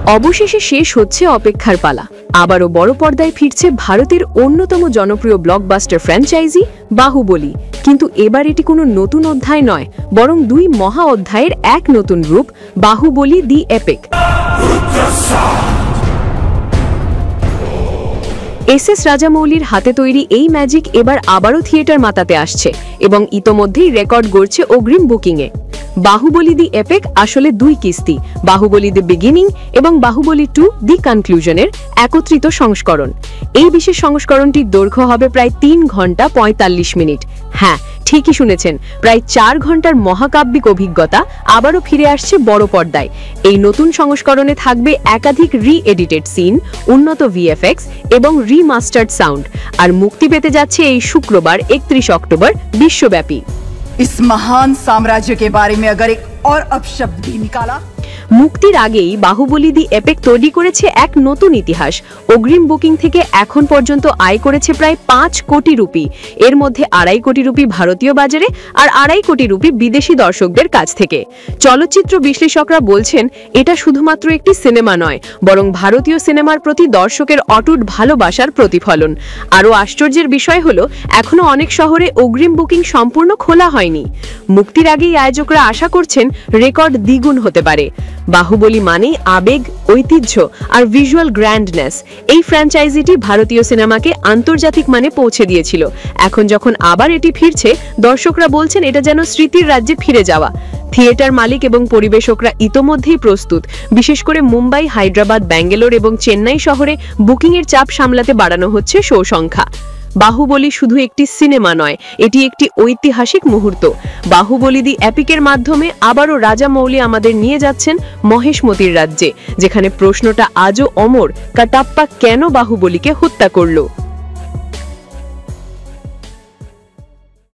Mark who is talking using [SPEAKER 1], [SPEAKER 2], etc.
[SPEAKER 1] অবশেষে শেষ হচ্ছে অপেক্ষার পালা। আবারও বড় পর্দায় ফিরছে ভারতের অন্যতম জনপ্রিয় ব্লকবাস্টার ফ্র্যাঞ্চাইজি বাহুবলী। কিন্তু এবার এটি কোনো নতুন অধ্যায় নয়, বরং দুই মহা অধ্যায়ের এক নতুন রূপ, বাহুবলী দি এপিক। এস রাজামৌলির হাতে তৈরি এই ম্যাজিক এবার আবারও থিয়েটার মাতাতে আসছে এবং ইতোমধ্যেই রেকর্ড গড়ছে অগ্রিম বুকিংয়ে। বাহুবলী দি এপিক আসলে দুই কিস্তি, বাহুবলী দি বিগিনিং এবং বাহুবলী 2 দি কনক্লুশনের একত্রিত সংস্করণ। এই বিশেষ সংস্করণটির দৈর্ঘ্য হবে প্রায় 3 ঘন্টা 45 মিনিট। হ্যাঁ, ঠিকই শুনেছেন, প্রায় 4 ঘন্টার মহাকাব্যিক অভিজ্ঞতা আবারও ফিরে আসছে বড় পর্দায়। এই নতুন সংস্করণে থাকবে একাধিক রি-এডিটেড সিন, উন্নত ভিএফএক্স এবং রিমাস্টার্ড সাউন্ড, আর মুক্তি পেতে যাচ্ছে এই শুক্রবার 31 অক্টোবর বিশ্বব্যাপী।
[SPEAKER 2] इस महान साम्राज्य के बारे में अगर एक और अपशब्द भी निकाला।
[SPEAKER 1] মুক্তির আগেই বাহুবলী দি এপিক তৈরি করেছে এক নতুন ইতিহাস। অগ্রিম বুকিং থেকে এখন পর্যন্ত আয় করেছে প্রায় 5 কোটি রুপি। এর মধ্যে 2.5 কোটি রুপি ভারতীয় বাজারে আর 2.5 কোটি রুপি বিদেশি দর্শকদের কাছ থেকে। চলচ্চিত্র বিশ্লেষকরা বলছেন এটা শুধুমাত্র একটি সিনেমা নয়, বরং ভারতীয় সিনেমার প্রতি দর্শকের অটুট ভালোবাসার প্রতিফলন। আরও আশ্চর্যের বিষয় হলো, এখনো অনেক শহরে অগ্রিম বুকিং সম্পূর্ণ খোলা হয়নি। মুক্তির আগেই আয়োজকরা আশা করছেন রেকর্ড দ্বিগুণ হতে পারে। বাহুবলী মানেই আবেগ, ঐতিহ্য আর ভিজুয়াল গ্র্যান্ডনেস। এই ফ্র্যাঞ্চাইজিটি ভারতীয় সিনেমাকে আন্তর্জাতিক মানে পৌঁছে দিয়েছিল। এখন যখন আবার এটি ফিরছে, দর্শকরা বলছেন এটা যেন স্মৃতির রাজ্যে ফিরে যাওয়া। থিয়েটার মালিক এবং পরিবেশকরা ইতোমধ্যেই প্রস্তুত। বিশেষ করে মুম্বাই, হায়দ্রাবাদ, ব্যাঙ্গালোর এবং চেন্নাই শহরে বুকিংয়ের চাপ সামলাতে বাড়ানো হচ্ছে শো সংখ্যা। বাহুবলী শুধু একটি সিনেমা নয়, এটি একটি ঐতিহাসিক মুহূর্ত। বাহুবলী দি এপিকের মাধ্যমে আবারও রাজামৌলি আমাদের নিয়ে যাচ্ছেন মহেশমতির রাজ্যে, যেখানে প্রশ্নটা আজও অমর, কাটাপ্পা কেন বাহুবলীকে হত্যা করলো।